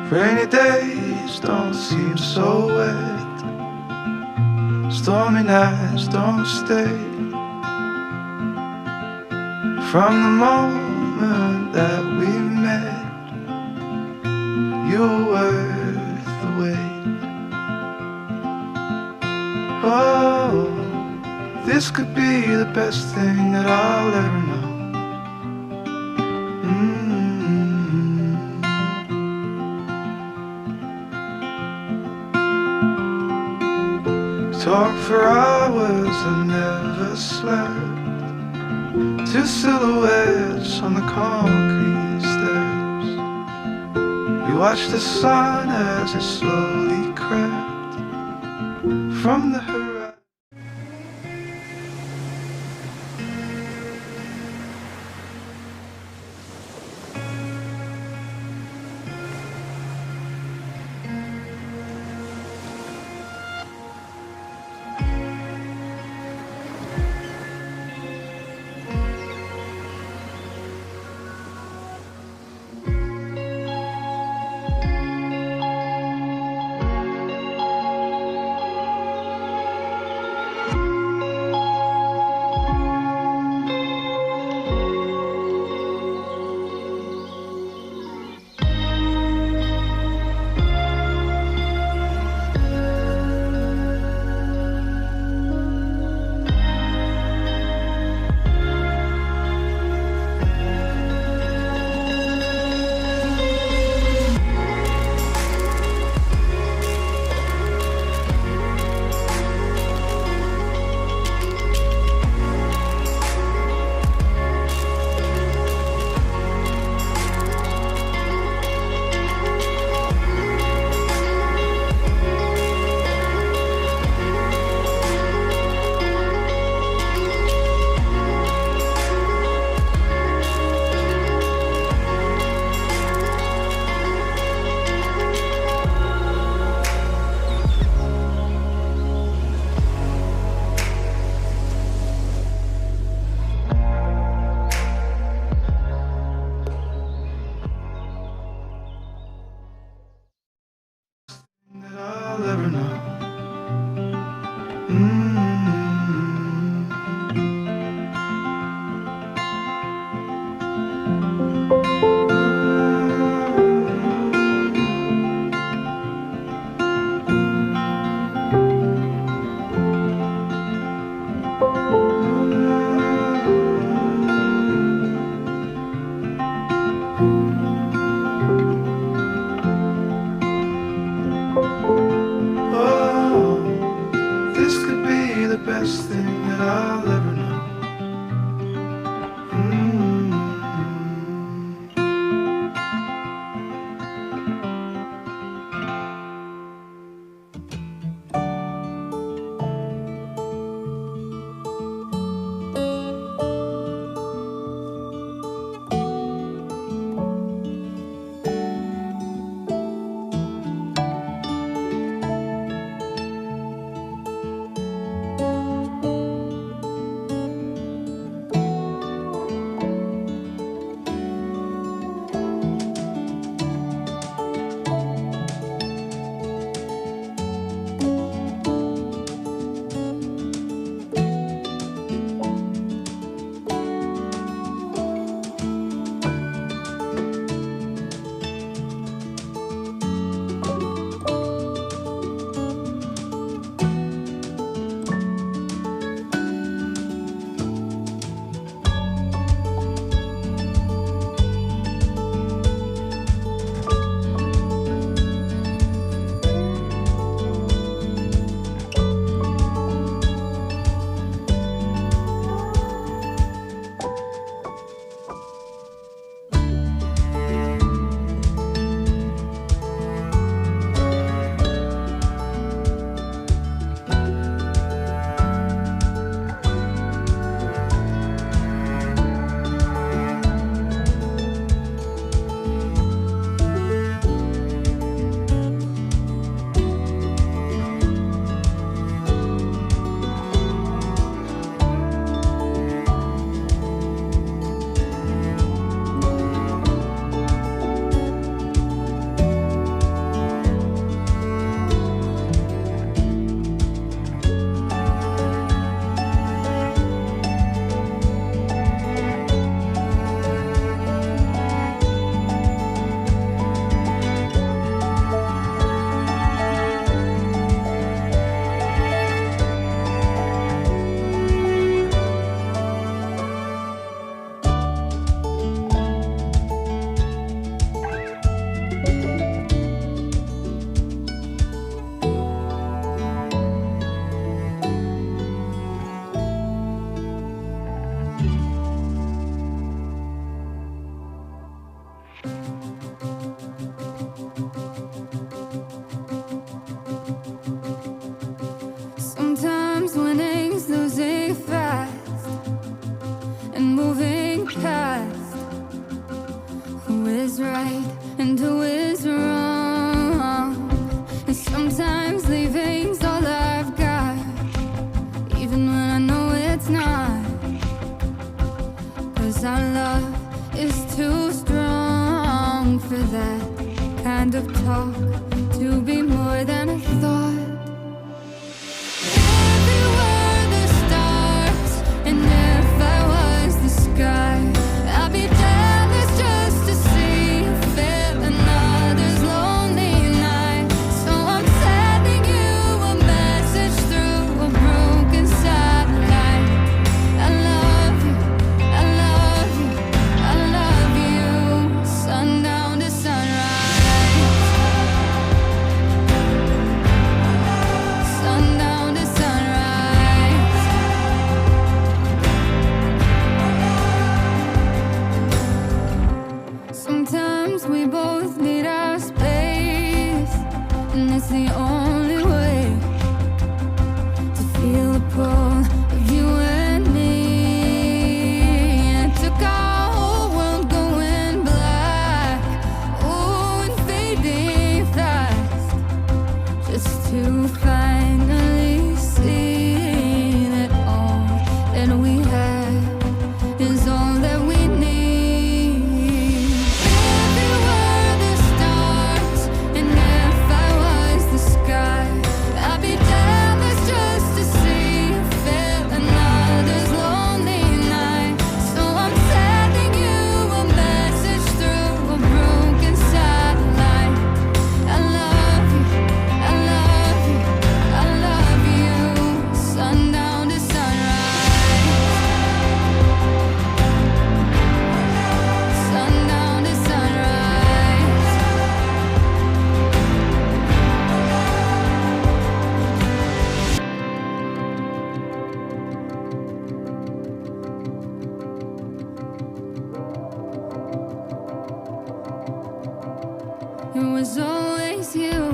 Rainy days don't seem so wet, stormy nights don't stay. From the moment that we met, you were worth the wait. Oh, this could be the best thing that I'll ever know. Talk for hours, I never slept. Two silhouettes on the concrete steps. We watched the sun as it slowly crept from the horizon. and who is wrong. And sometimes leaving's all I've got, even when I know it's not. 'Cause our love is too strong for that kind of talk to be more than a thought. If you were the stars and if I was the sky, I'd be jealous just to see you feel another's lonely night. So I'm sending you a message through a broken satellite. I love you, I love you, I love you. Sundown to sunrise, sundown to sunrise. Sometimes we both need our space, and it's the only way to feel the pull of you and me. And it took our whole world going black, oh, and fading fast, just to finally see that all that we have is all that we need. If you were the stars and if I was the sky, I'd be jealous just to see you feel another's lonely night. So I'm sending you a message through a broken satellite. I love you, I love you, I love you. Sundown to sunrise, sundown to sunrise. It was always you.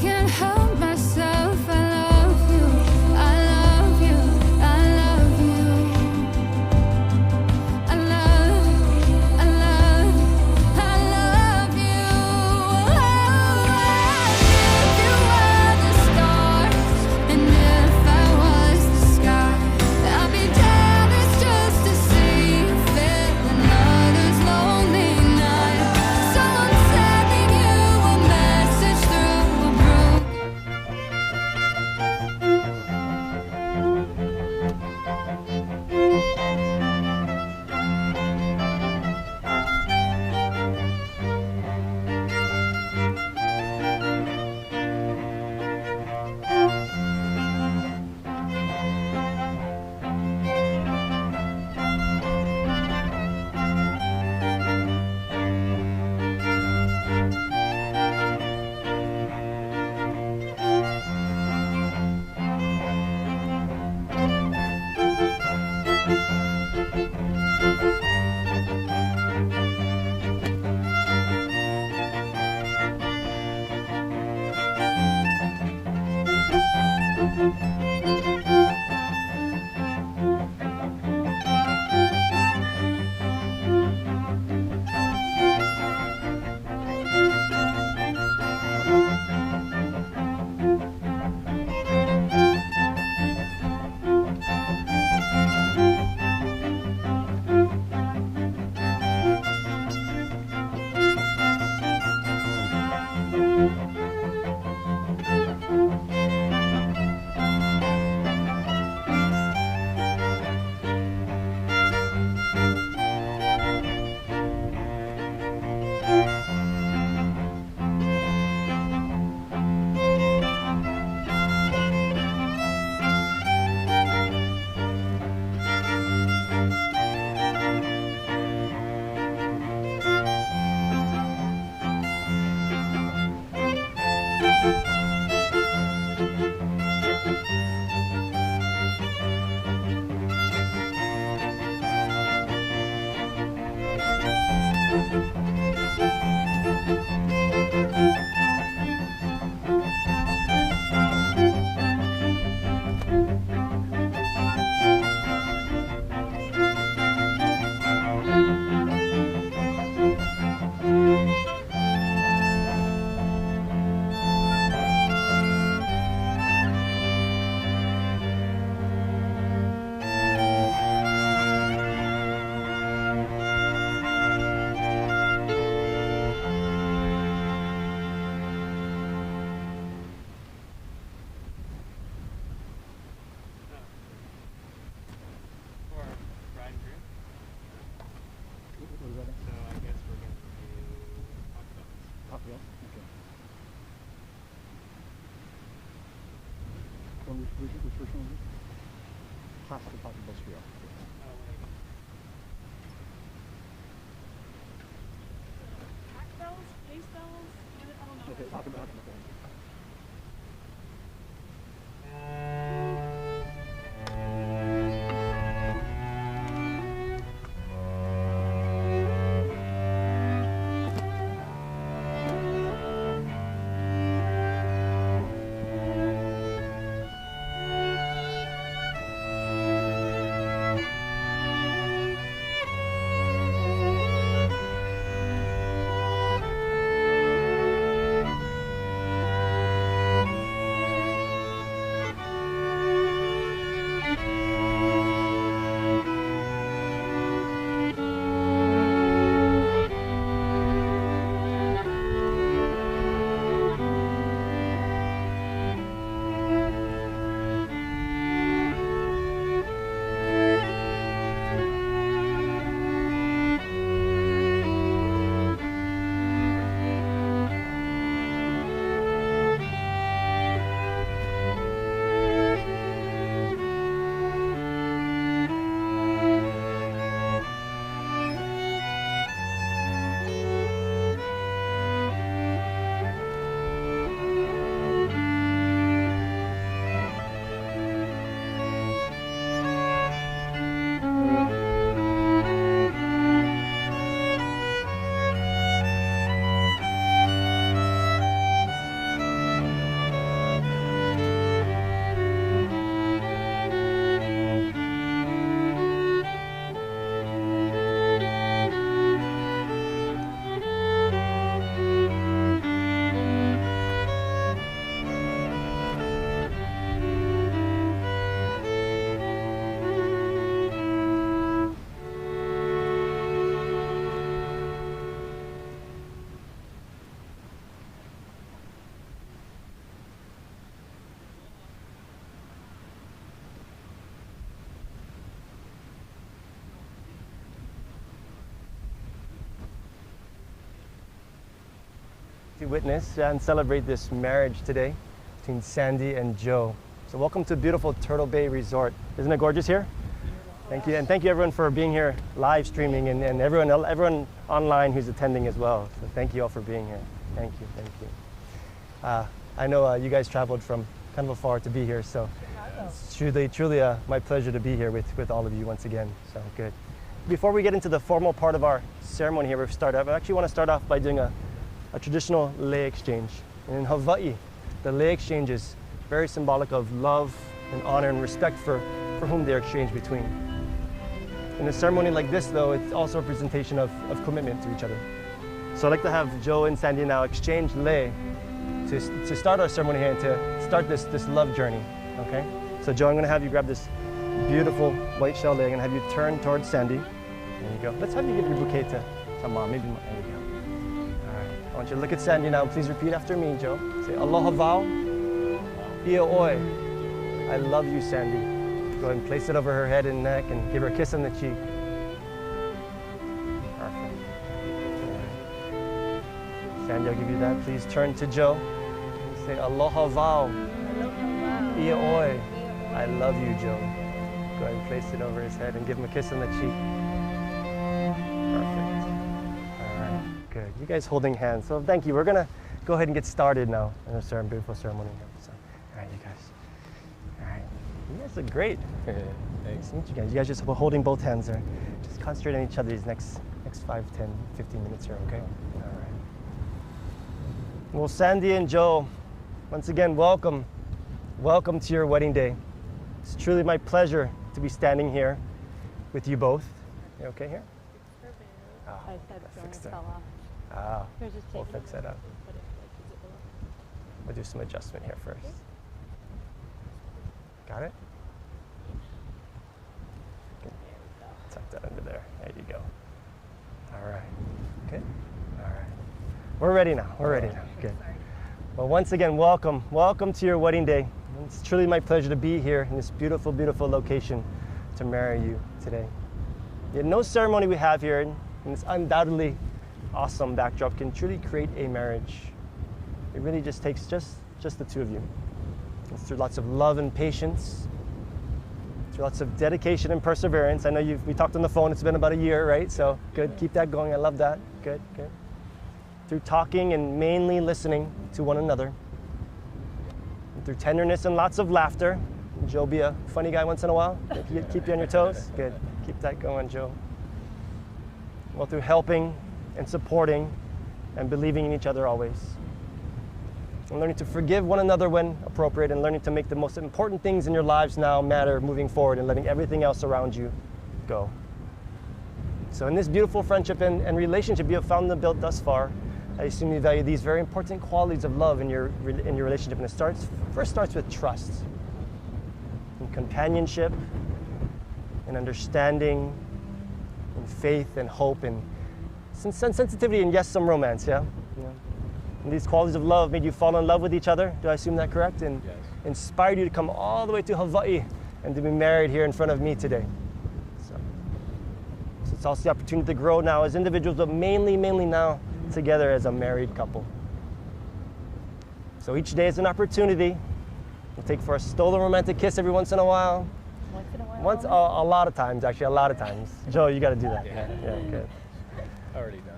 Can't help myself, I love you, I love you, I love you. I love you, I love you, I love you. If you were the stars and if I was the sky, which version was it? Classical Pop Industrial. Bells, case bells, I don't know. Okay, talk about it. To witness and celebrate this marriage today between Sandy and Joe. So welcome to beautiful Turtle Bay Resort. Isn't it gorgeous here? Thank you, and thank you everyone for being here live streaming, and everyone online who's attending as well. So thank you all for being here. Thank you, thank you. I know you guys traveled from kind of afar to be here, so it's truly my pleasure to be here with all of you once again. So good. Before we get into the formal part of our ceremony here, I actually want to start off by doing a traditional lei exchange. And in Hawaii, the lei exchange is very symbolic of love and honor and respect for whom they're exchanged between. In a ceremony like this, though, it's also a representation of commitment to each other. So I'd like to have Joe and Sandy now exchange lei to start our ceremony here and to start this love journey, okay? So Joe, I'm gonna have you grab this beautiful white shell lei. I'm gonna have you turn towards Sandy. There you go. Let's have you give your bouquet to Mom, maybe Mom. There you go. I want you to look at Sandy now. Please repeat after me, Joe. Say, Aloha vow, ia oi. I love you, Sandy. Go ahead and place it over her head and neck and give her a kiss on the cheek. Perfect. Sandy, I'll give you that. Please turn to Joe and say, Aloha vow, ia oi. I love you, Joe. Go ahead and place it over his head and give him a kiss on the cheek. Perfect. Good. You guys holding hands. So thank you. We're going to go ahead and get started now in a beautiful ceremony here. So, all right, you guys. All right. You guys look great. Thanks. Meet you guys. You guys just holding both hands there. Just concentrate on each other these next 5, 10, 15 minutes here, okay? All right. Well, Sandy and Joe, once again, welcome. Welcome to your wedding day. It's truly my pleasure to be standing here with you both. You okay here? Oh, I said fix fell that. off. Ah, Here's just we'll taking fix that up. Put it, is it below? We'll do some adjustment here first. Got it? Good. Tuck that under there. There you go. All right. Good. All right. We're ready now. We're ready now. Good. Well, once again, welcome. Welcome to your wedding day. It's truly my pleasure to be here in this beautiful, beautiful location to marry you today. Yet no ceremony we have here in this undoubtedly awesome backdrop can truly create a marriage. It really just takes just the two of you. It's through lots of love and patience, through lots of dedication and perseverance. I know we talked on the phone, it's been about a year, right? So good, keep that going, I love that, good, good. Through talking and mainly listening to one another. And through tenderness and lots of laughter. Joe, be a funny guy once in a while, keep you on your toes, good, keep that going, Joe. Well, through helping and supporting and believing in each other always. And learning to forgive one another when appropriate, and learning to make the most important things in your lives now matter moving forward, and letting everything else around you go. So in this beautiful friendship and relationship you have found and built thus far, I assume you value these very important qualities of love in your relationship. And it first starts with trust, and companionship, and understanding, and faith, and hope, and some sensitivity, and yes, some romance, yeah? And these qualities of love made you fall in love with each other. Do I assume that correct? And Yes. inspired you to come all the way to Hawaii and to be married here in front of me today. So it's also the opportunity to grow now as individuals, but mainly now together as a married couple. So each day is an opportunity. We'll take for a stolen romantic kiss every once in a while. Once in a while. A lot of times, actually, a lot of times. Joe, you got to do that. Yeah. Yeah, good. Already done.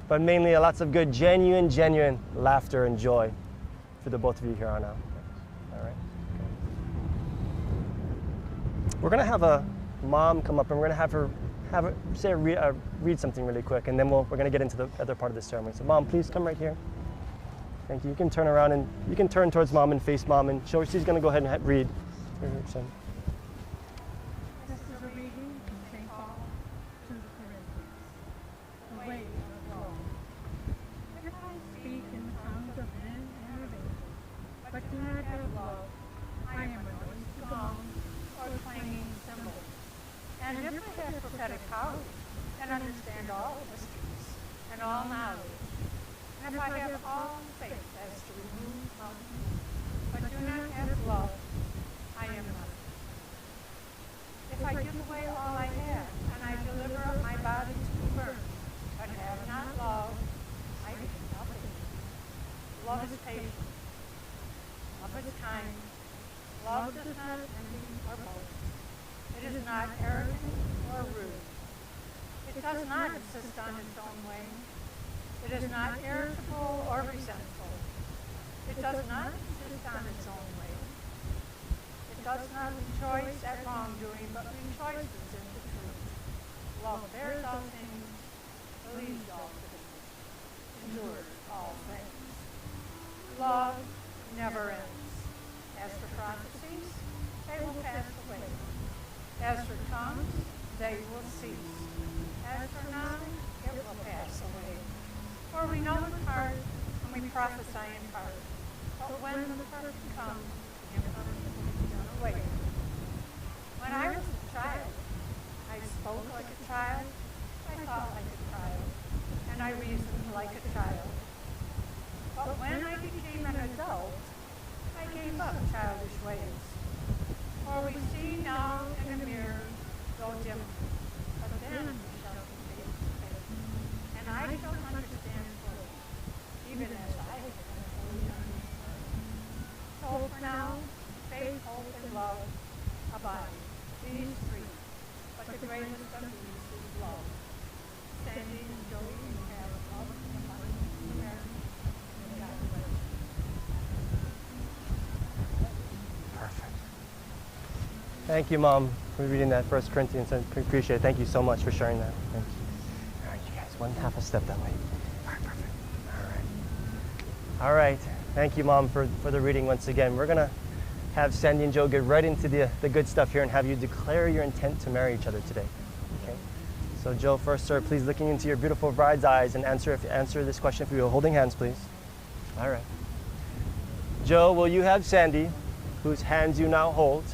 But mainly lots of good, genuine laughter and joy for the both of you here on out. All right. We're gonna have a mom come up, and we're gonna have her read something really quick, and then we're gonna get into the other part of the ceremony. So, Mom, please come right here. Thank you. You can turn around, and you can turn towards Mom and face Mom, and show her she's gonna go ahead and read. This is a reading from St. Paul to the Corinthians. The way of love. If I speak in the tongues of men and of angels, but do not have love, I am a noisy gong or a clanging cymbal. And if I have prophetic powers, and understand all mysteries, and all knowledge, and if I have all faith as to remove mountains, but do not have love, I am nothing. If I give away all I have, and I deliver up my body to be burned, but have not love, I am nothing. Love is patient. Love is kind. Love does not envy or boast. It is not arrogant or rude. It does not insist on its own way. It is not irritable or resentful. It does not insist on its own way. It does not rejoice at wrongdoing, but rejoices in the truth. Love bears all things, believes all things, endures all things. Love never ends. As for prophecies, they will pass away. As for tongues, they will cease. As for knowledge, it will pass away. For we know in part, and we prophesy in part. But when the perfect comes, the imperfect will be done away. When I was a child, I spoke like a child, I thought like a child, and I reasoned like a child. But when I became an adult, I gave up childish ways. For we see now in a mirror, though dimly, but then we shall see face to face. And I shall understand fully, even as I have been fully understood. So for now, faith, hope, and love abide, these three. But the greatest of these is love. Sandy and Joey, you have love and abundance in marriage. And God bless you. Perfect. Thank you, Mom, for reading that 1 Corinthians. I appreciate it. Thank you so much for sharing that. Thank you. All right, you guys, one half a step that way. All right, perfect. All right. Thank you, Mom, for the reading once again. We're going to have Sandy and Joe get right into the good stuff here and have you declare your intent to marry each other today. Okay? So, Joe, first, sir, please looking into your beautiful bride's eyes and answer this question if you will. Holding hands, please. All right. Joe, will you have Sandy, whose hands you now hold,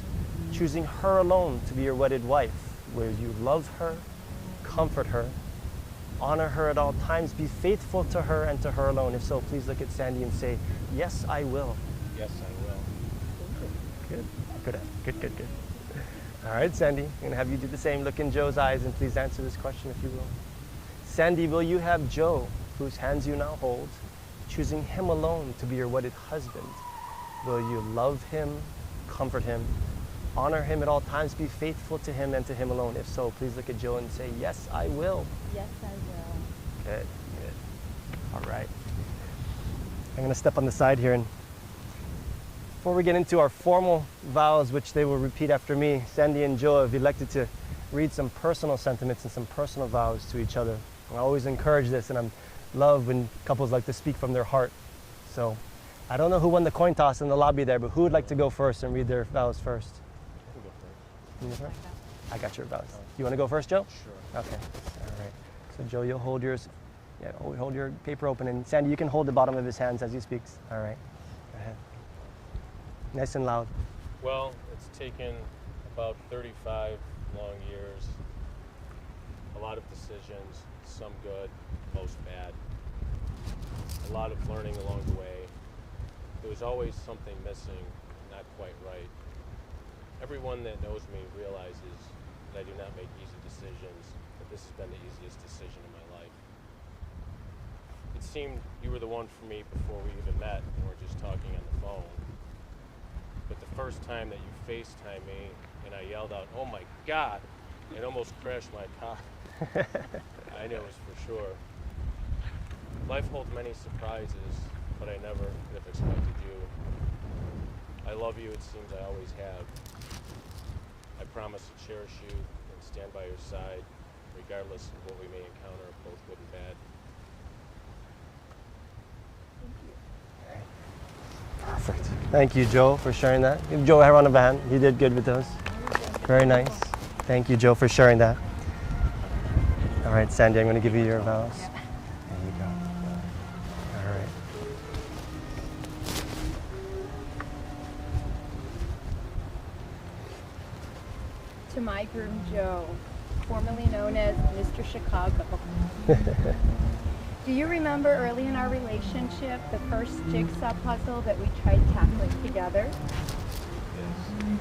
choosing her alone to be your wedded wife? Will you love her, comfort her, honor her at all times, be faithful to her and to her alone? If so, please look at Sandy and say, yes, I will. Yes, I will. Good. All right, Sandy, I'm gonna have you do the same. Look in Joe's eyes and please answer this question if you will. Sandy, will you have Joe, whose hands you now hold, choosing him alone to be your wedded husband, Will you love him, comfort him, honor him at all times, be faithful to him and to him alone? If so, please look at Joe and say, yes, I will. Yes, I will. Good, good. All right. I'm gonna step on the side here, and before we get into our formal vows, which they will repeat after me, Sandy and Joe have elected to read some personal sentiments and some personal vows to each other. I always encourage this, and I love when couples like to speak from their heart. So I don't know who won the coin toss in the lobby there, but who would like to go first and read their vows first? You go first? I got your vows. You want to go first, Joe? Sure. Okay. All right. So Joe, you'll hold yours. Yeah, hold your paper open, and Sandy, you can hold the bottom of his hands as he speaks. All right. Go ahead. Nice and loud. Well, it's taken about 35 long years, a lot of decisions, some good, most bad, a lot of learning along the way. There was always something missing, not quite right. Everyone that knows me realizes that I do not make easy decisions, but this has been the easiest decision in my life. It seemed you were the one for me before we even met and we're just talking on the phone. But the first time that you FaceTimed me and I yelled out, "Oh my God," it almost crashed my car. I knew it was for sure. Life holds many surprises, but I never could have expected you. I love you, it seems I always have. I promise to cherish you and stand by your side, regardless of what we may encounter, both good and bad. Perfect. Thank you, Joe, for sharing that. Give Joe a round of hand. You did good with those. Very nice. Thank you, Joe, for sharing that. All right, Sandy, I'm going to give you your vows. There you go. All right. To my groom, Joe, formerly known as Mr. Chicago. Do you remember early in our relationship, the first jigsaw puzzle that we tried tackling together? Yes.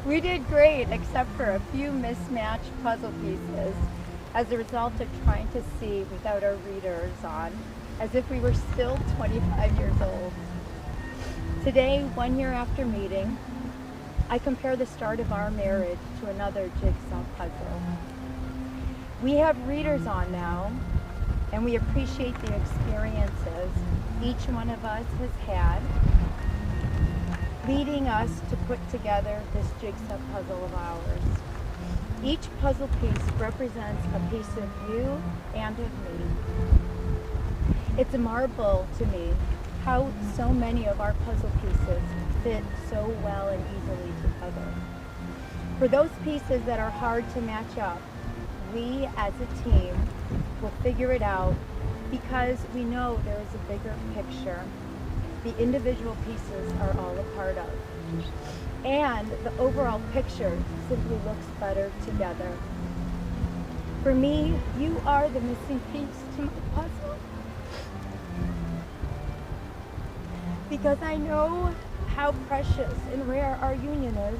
We did great, except for a few mismatched puzzle pieces as a result of trying to see without our readers on, as if we were still 25 years old. Today, 1 year after meeting, I compare the start of our marriage to another jigsaw puzzle. We have readers on now, and we appreciate the experiences each one of us has had, leading us to put together this jigsaw puzzle of ours. Each puzzle piece represents a piece of you and of me. It's a marvel to me how so many of our puzzle pieces fit so well and easily together. For those pieces that are hard to match up, we as a team will figure it out because we know there is a bigger picture the individual pieces are all a part of. And the overall picture simply looks better together. For me, you are the missing piece to my puzzle. Because I know how precious and rare our union is.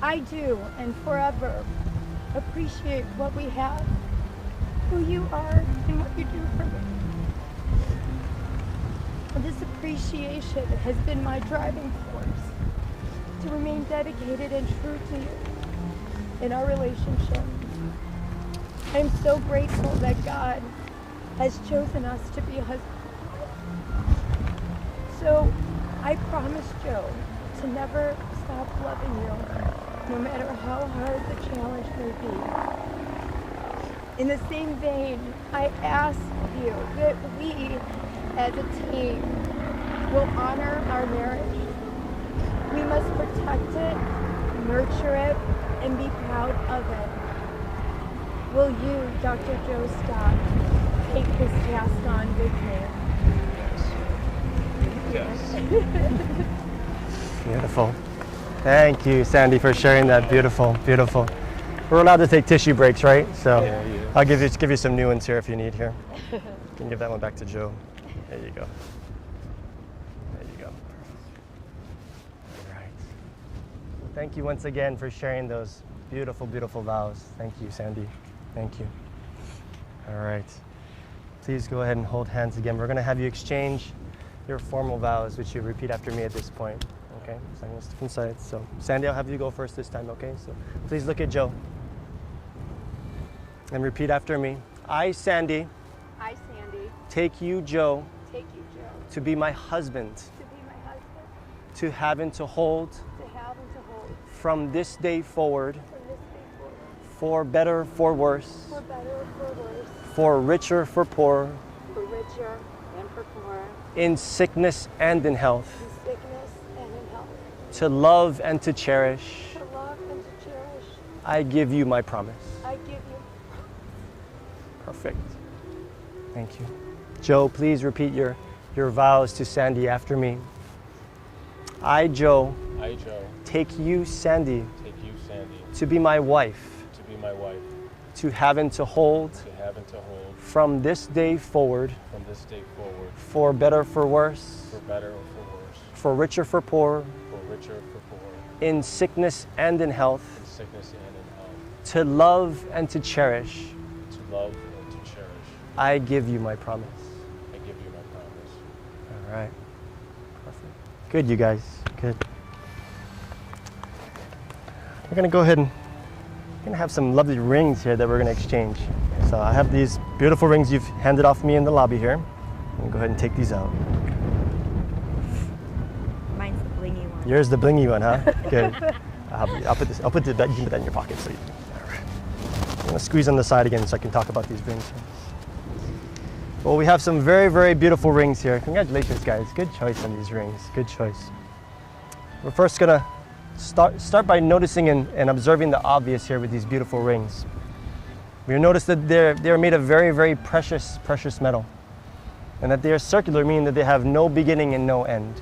I do, and forever, appreciate what we have, who you are, and what you do for me. This appreciation has been my driving force to remain dedicated and true to you in our relationship. I'm so grateful that God has chosen us to be husband. So I promise, Joe, to never stop loving you, no matter how hard the challenge may be. In the same vein, I ask you that we, as a team, will honor our marriage. We must protect it, nurture it, and be proud of it. Will you, Dr. Joe Scott, take this task on with me? Yes. Beautiful. Thank you, Sandy, for sharing that. Beautiful, beautiful. We're allowed to take tissue breaks, right? So Yeah. I'll give you some new ones here if you need here. You can give that one back to Joe. There you go. There you go. All right. Well, thank you once again for sharing those beautiful, beautiful vows. Thank you, Sandy. Thank you. All right. Please go ahead and hold hands again. We're going to have you exchange your formal vows, which you repeat after me at this point. Okay, so I'm going to different sides. So Sandy, I'll have you go first this time, okay? So please look at Joe. And repeat after me. I, Sandy, I, Sandy, take you, Joe, take you, Joe, to be my husband, to be my husband, to have and to hold to have and to hold from this day forward, from this day forward, for better, for worse, for better or for worse, for richer, for poorer, for richer and for poorer, in sickness and in health, in sickness and in health, to love and to cherish. to love and to cherish. I give you my promise. I give you. Perfect. Thank you. Joe, please repeat your vows to Sandy after me. I, Joe, I, Joe, take you, Sandy, take you, Sandy, to be my wife, to be my wife, to have and to hold to have and to hold from this day forward, from this day forward, for better, for worse, for better or for worse, for richer, for poorer, for richer or for poorer, in sickness and in health, in sickness and in health, to love and to cherish. to love and to cherish. I give you my promise. I give you my promise. All right. Perfect. Good, you guys. Good. We're going to go ahead and have some lovely rings here that we're going to exchange. So I have these beautiful rings you've handed off me in the lobby here. I'm going to go ahead and take these out. Mine's the blingy one. Yours the blingy one, huh? Good. I'll put this. I'll put that. You can put that in your pocket. So all right. I'm going to squeeze on the side again so I can talk about these rings. Well, we have some very, very beautiful rings here. Congratulations, guys. Good choice on these rings. Good choice. We're first going to start by noticing and observing the obvious here with these beautiful rings. You'll notice that they're made of very, very precious metal. And that they are circular, meaning that they have no beginning and no end.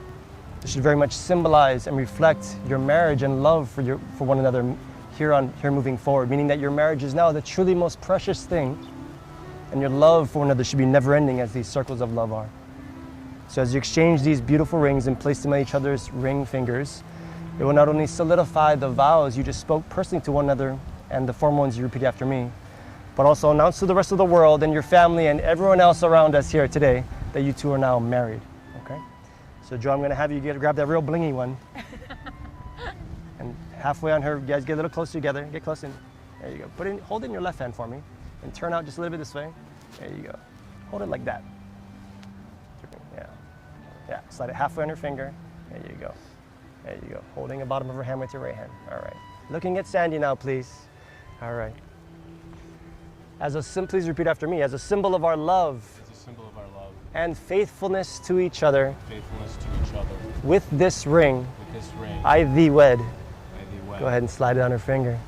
They should very much symbolize and reflect your marriage and love for one another here moving forward, meaning that your marriage is now the truly most precious thing, and your love for one another should be never ending, as these circles of love are. So as you exchange these beautiful rings and place them on each other's ring fingers, it will not only solidify the vows you just spoke personally to one another and the formal ones you repeat after me, but also announce to the rest of the world and your family and everyone else around us here today that you two are now married. Okay? So Joe, I'm going to have you grab that real blingy one. And halfway on her, you guys get a little closer together. Get close in. There you go. Hold it in your left hand for me. And turn out just a little bit this way. There you go. Hold it like that. Yeah. Slide it halfway on your finger. There you go. There you go. Holding the bottom of her hand with your right hand. All right. Looking at Sandy now, please. All right. Please repeat after me. As a symbol of our love. As a symbol of our love. And faithfulness to each other. Faithfulness to each other. With this ring. With this ring. I thee wed. I thee wed. Go ahead and slide it on her finger.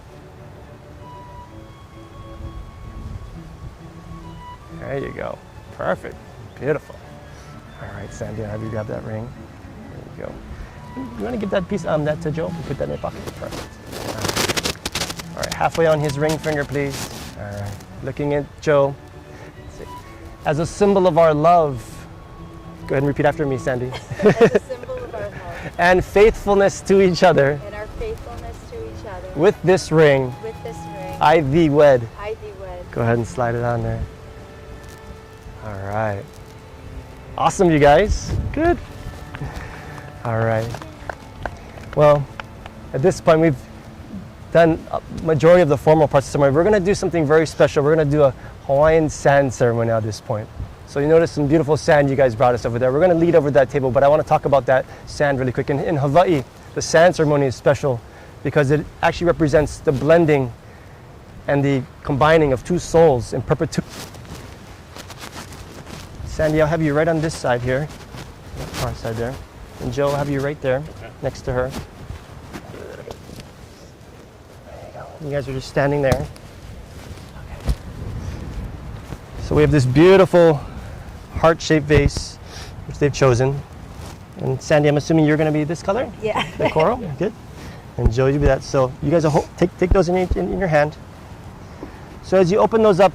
There you go. Perfect. Beautiful. All right, Sandy, I'll have you grab that ring. There you go. You want to give that piece that to Joe? Put that in your pocket. Perfect. All right, halfway on his ring finger, please. All right. Looking at Joe. As a symbol of our love. Go ahead and repeat after me, Sandy. As a symbol of our love. And faithfulness to each other. And our faithfulness to each other. With this ring. With this ring. I thee wed. I thee wed. Go ahead and slide it on there. All right. Awesome, you guys. Good. All right. Well, at this point, we've done a majority of the formal parts of the ceremony. We're going to do something very special. We're going to do a Hawaiian sand ceremony at this point. So you notice some beautiful sand you guys brought us over there. We're going to lead over that table, but I want to talk about that sand really quick. In Hawaii, the sand ceremony is special because it actually represents the blending and the combining of two souls in perpetuity. Sandy, I'll have you right on this side here, far side there. And Joe, I'll have you right there, next to her. There you go. You guys are just standing there. Okay. So we have this beautiful heart-shaped vase, which they've chosen. And Sandy, I'm assuming you're going to be this color? Yeah. The coral? Good. And Joe, you be that. So you guys will take those in your hand. So as you open those up,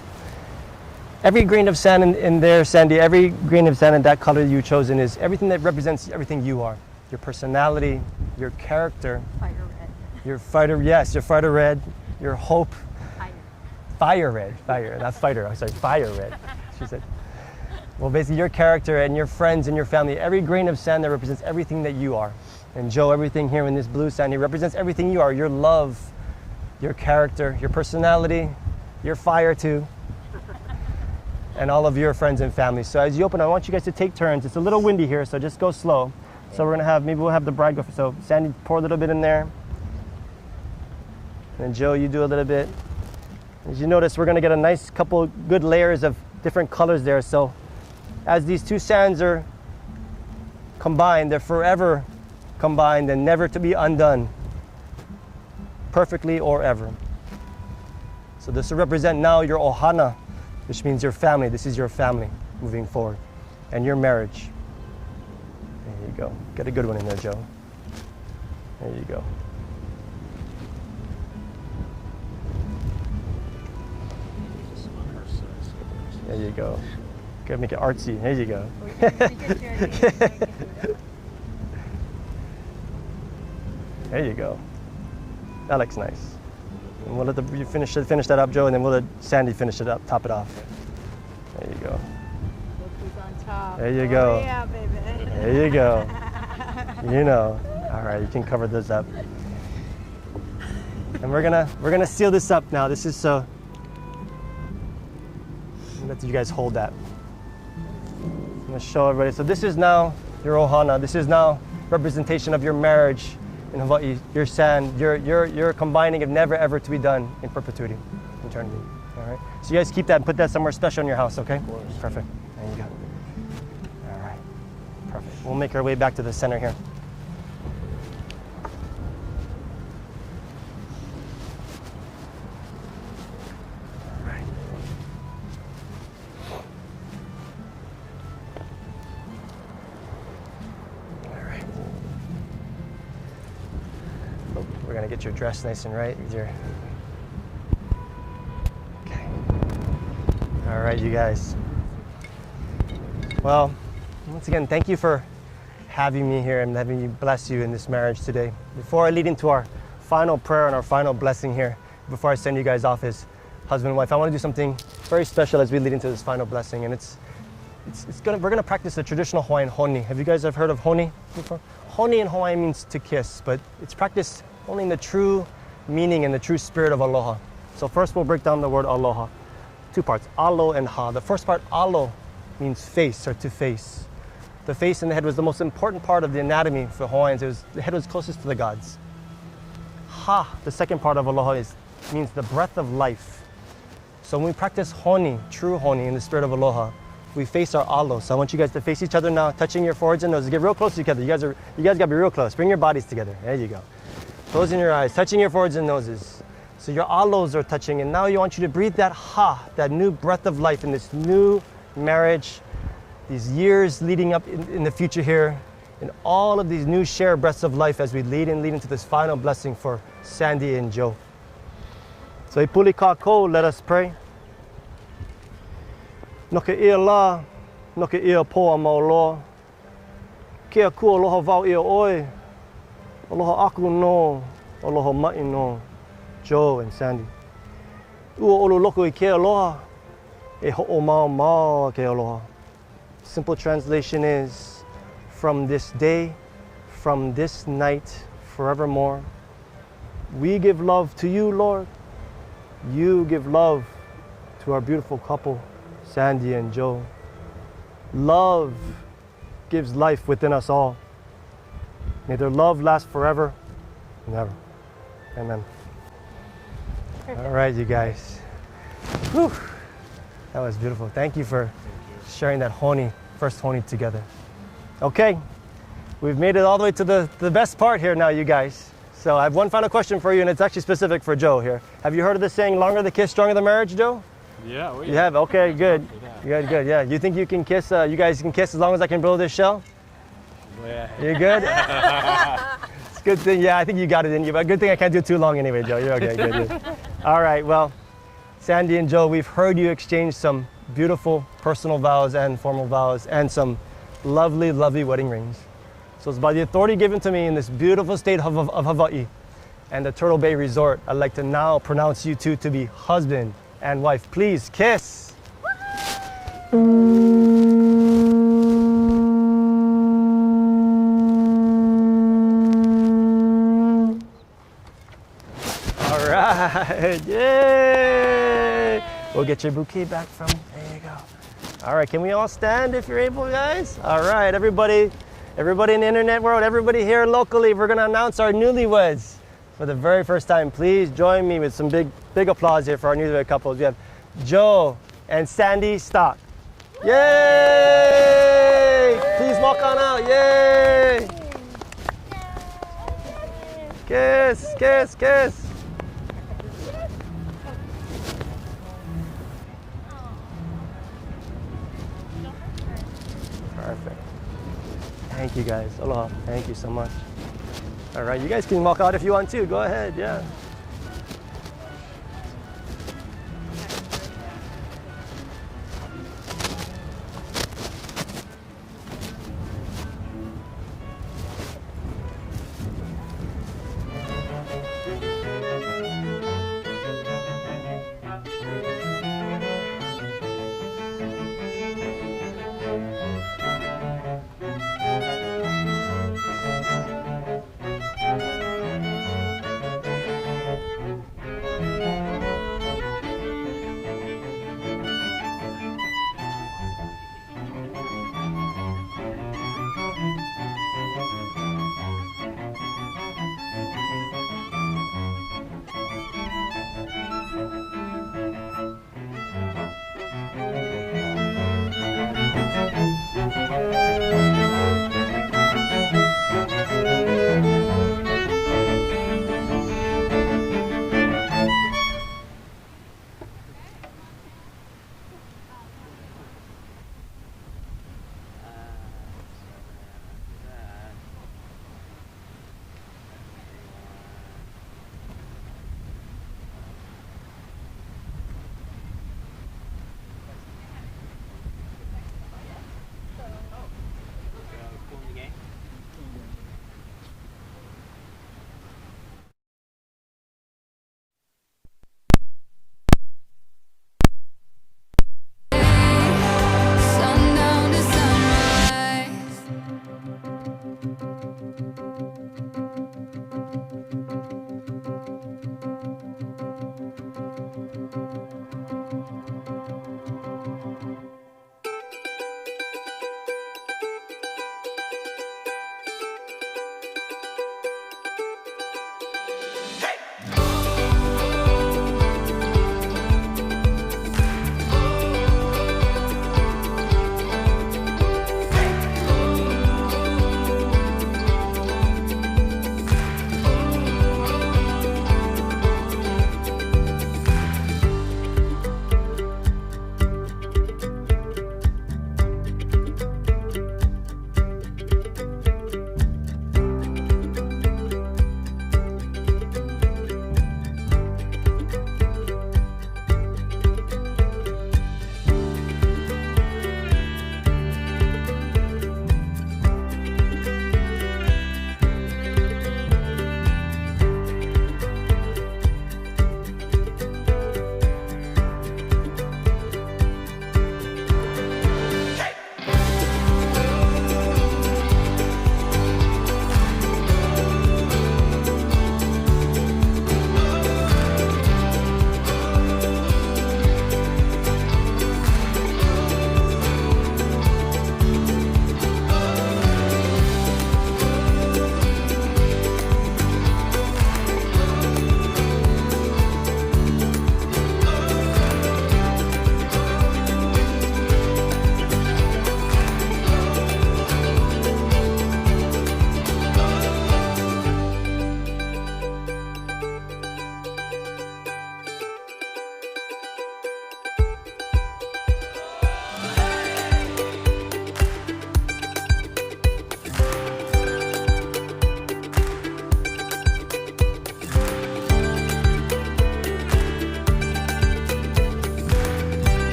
every grain of sand in there, Sandy, every grain of sand in that color you've chosen is everything that represents everything you are. Your personality, your character. Fire red. Your fighter, yes, your fighter red, your hope. Fire. Fire red, fire, not fighter, I'm sorry, fire red, she said. Well, basically your character and your friends and your family, every grain of sand that represents everything that you are. And Joe, everything here in this blue sand here represents everything you are. Your love, your character, your personality, your fire too, and all of your friends and family. So as you open, I want you guys to take turns. It's a little windy here, so just go slow. So we're gonna have, maybe we'll have the bride go. So Sandy, pour a little bit in there. And Joe, you do a little bit. As you notice, we're gonna get a nice couple good layers of different colors there. So as these two sands are combined, they're forever combined and never to be undone, perfectly or ever. So this will represent now your ohana, which means your family. This is your family moving forward, and your marriage. There you go. Get a good one in there, Joe. There you go. There you go. Gotta make it artsy. There you go. There you go. That looks nice. And we'll let you finish that up, Joe, and then we'll let Sandy finish it up, top it off. There you go. Look who's on top. There you go. Oh, yeah, baby. There you go. You know. All right, you can cover those up. And we're gonna seal this up now. This is so. Let you guys hold that. I'm gonna show everybody. So this is now your ohana. This is now representation of your marriage in Hawaii. Your sand, your combining of never ever to be done in perpetuity, eternity. All right. So you guys keep that and put that somewhere special in your house, okay? Perfect. There you go. All right. Perfect. We'll make our way back to the center here. We're gonna get your dress nice and right with your. Okay. All right, you guys. Well, once again, thank you for having me here and having me bless you in this marriage today. Before I lead into our final prayer and our final blessing here, before I send you guys off as husband and wife, I want to do something very special as we lead into this final blessing, and we're gonna practice the traditional Hawaiian honi. Have you guys ever heard of honi before? Honi in Hawaiian means to kiss, but it's practiced only in the true meaning and the true spirit of aloha. So first we'll break down the word aloha. Two parts, alo and ha. The first part, alo, means face or to face. The face and the head was the most important part of the anatomy for Hawaiians. The head was closest to the gods. Ha, the second part of aloha, means the breath of life. So when we practice honi, true honi in the spirit of aloha, we face our alo. So I want you guys to face each other now, touching your foreheads and noses. Get real close to each other. You guys gotta be real close. Bring your bodies together. There you go. Closing your eyes, touching your foreheads and noses. So your alos are touching, and now you want you to breathe that ha, that new breath of life in this new marriage, these years leading up in the future here, and all of these new shared breaths of life as we lead into this final blessing for Sandy and Joe. So ipuli ka ko, let us pray. No ke ia la, no ke ia poa mauloa. Kia ku aloha vau ia oi. Aloha aku no, aloha mai no, Joe and Sandy. Ua olu loko I ke aloha, e ho'o mau mau ke aloha. Simple translation is, from this day, from this night, forevermore, we give love to you, Lord. You give love to our beautiful couple, Sandy and Joe. Love gives life within us all. May their love last forever and ever. Amen. All right, you guys. Whew. That was beautiful. Thank you for sharing that first honi together. Okay, we've made it all the way to the best part here now, you guys. So I have one final question for you, and it's actually specific for Joe here. Have you heard of the saying, longer the kiss, stronger the marriage, Joe? Yeah. You have? Okay, good. Good, yeah. You think you can kiss, you guys can kiss as long as I can blow this shell? Yeah. You good? It's a good thing. Yeah, I think you got it in you, but good thing I can't do it too long anyway, Joe. You're okay, good. All right, well, Sandy and Joe, we've heard you exchange some beautiful personal vows and formal vows and some lovely, lovely wedding rings. So it's by the authority given to me in this beautiful state of Hawaii and the Turtle Bay Resort, I'd like to now pronounce you two to be husband and wife. Please kiss. All right, yay! We'll get your bouquet back from, there you go. All right, can we all stand if you're able, guys? All right, everybody in the internet world, everybody here locally, we're gonna announce our newlyweds for the very first time. Please join me with some big applause here for our newlywed couples. We have Joe and Sandy Stock. Yay! Please walk on out, yay! Kiss, kiss, kiss. Perfect. Thank you guys. Aloha. Thank you so much. All right, you guys can walk out if you want to. Go ahead, yeah.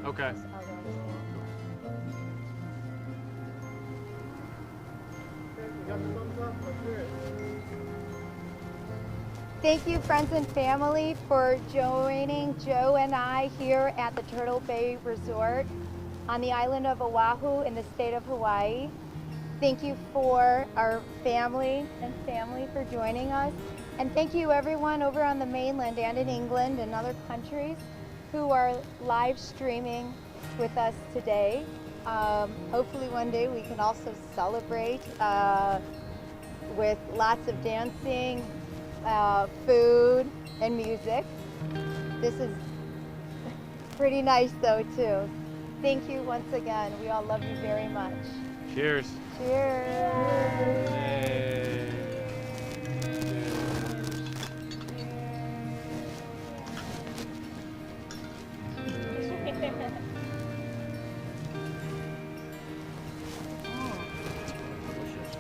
Okay. Thank you, friends and family, for joining Joe and I here at the Turtle Bay Resort on the island of Oahu in the state of Hawaii. Thank you for our family for joining us. And thank you everyone over on the mainland and in England and other countries who are live streaming with us today. Hopefully one day we can also celebrate with lots of dancing, food, and music. This is pretty nice though too. Thank you once again. We all love you very much. Cheers. Cheers. Hey.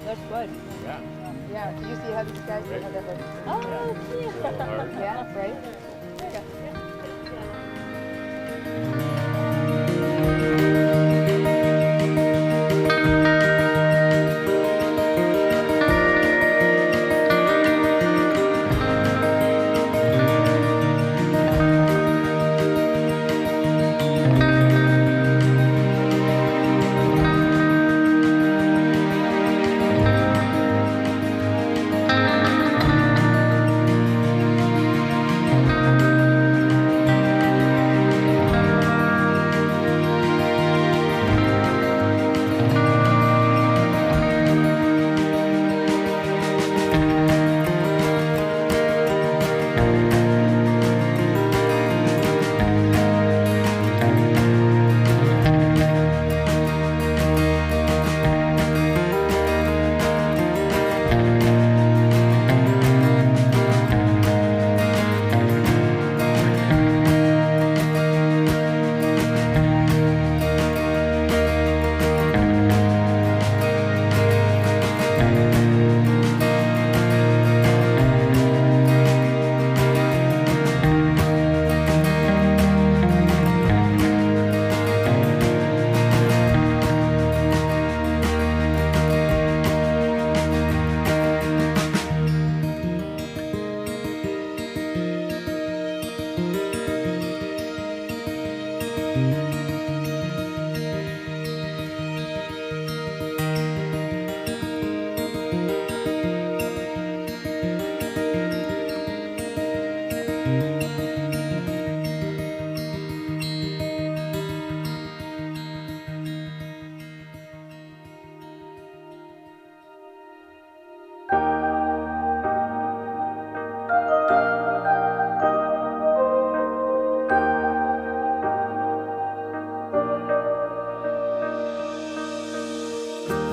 That's good. Yeah. Yeah. Did you see how these guys Right. how that looks? Oh, cute. Yeah, right? Yeah.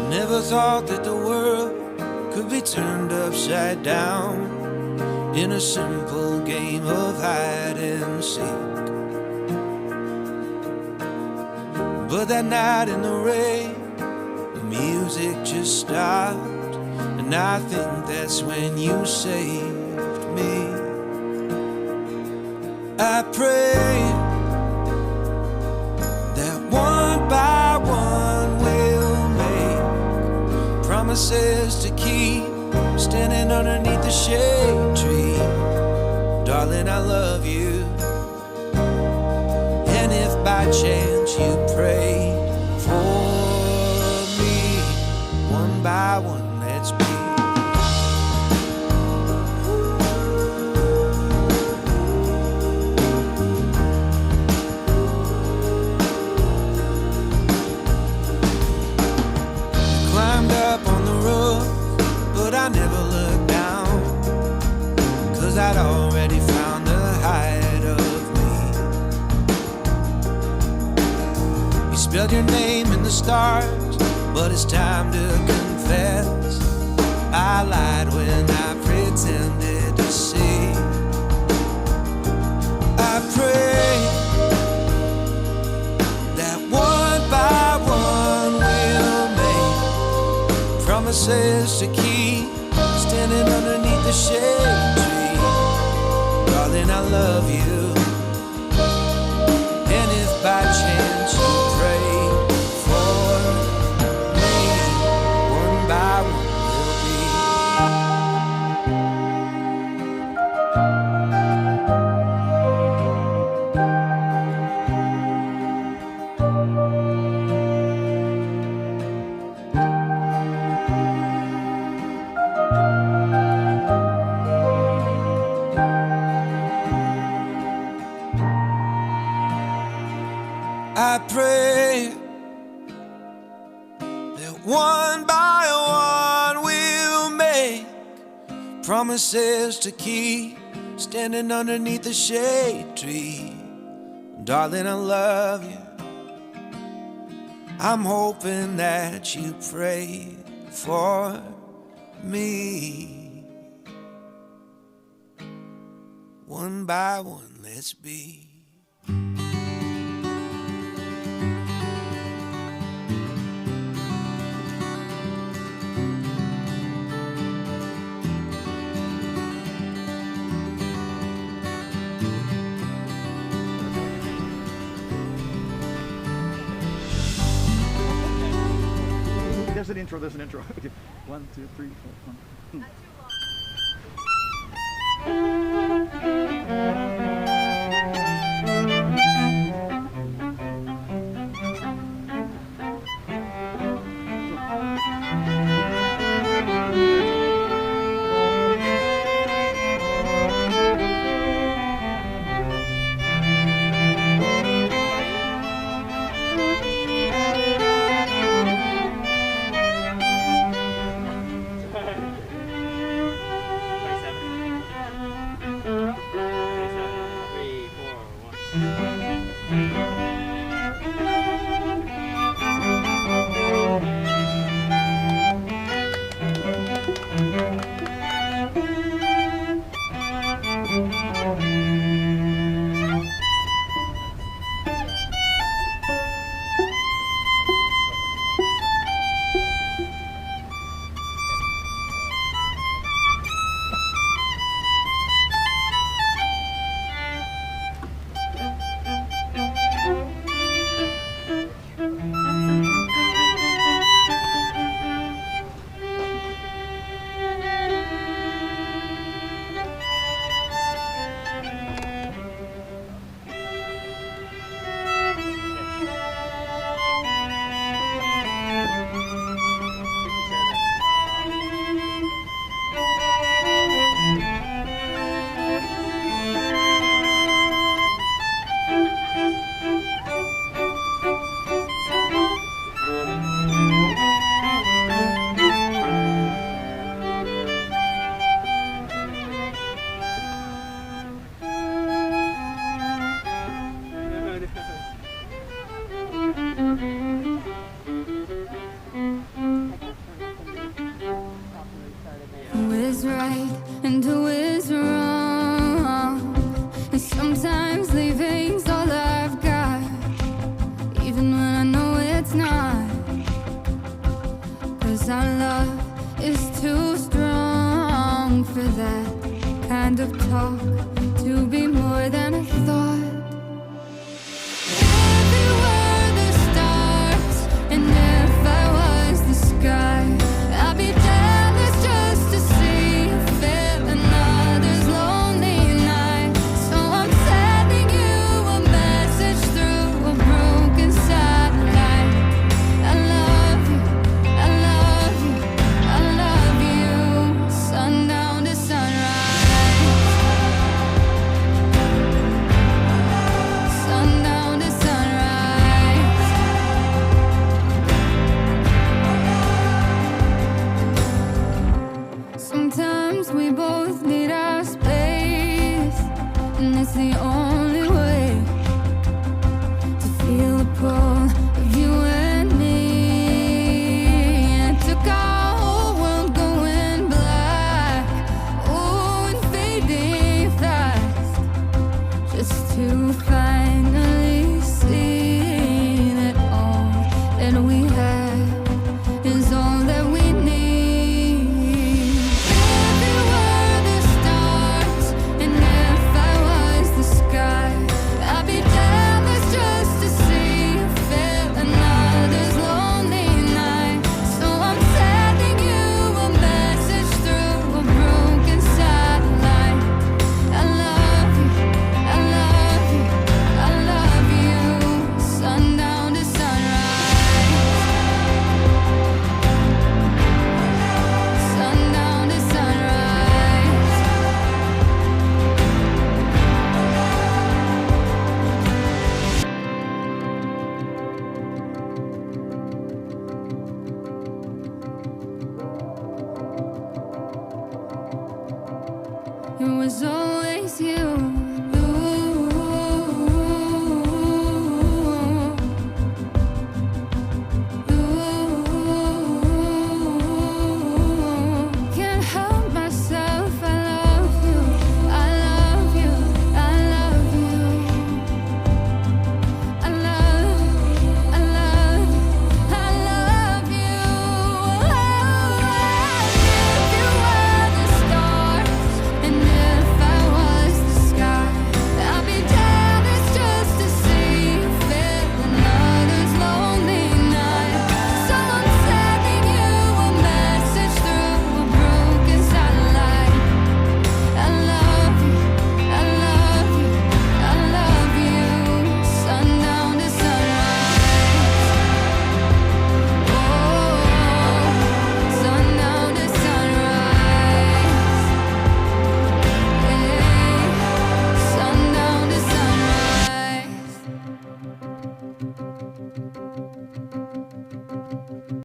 Never thought that the world could be turned upside down in a simple game of hide and seek. But that night in the rain, the music just stopped, and I think that's when you saved me. I pray that one by one we'll make promises to keep, standing underneath the shade tree. Darling, I love you. And if by chance you prayed for me, one by one, let's be. Climbed up on the roof, but I never looked down, 'cause I'd already found the height of me. You spelled your name in the stars, but it's time to confess, I lied when I pretended to see. I pray that one by one we'll make promises to keep, standing underneath the shade tree. Darling, I love you. And if by chance I pray that one by one we'll make promises to keep, standing underneath the shade tree. Darling, I love you. I'm hoping that you pray for me. One by one, let's be. There's an intro, there's an intro. Okay. 1, 2, 3, 4, 1. Three, 4, 1.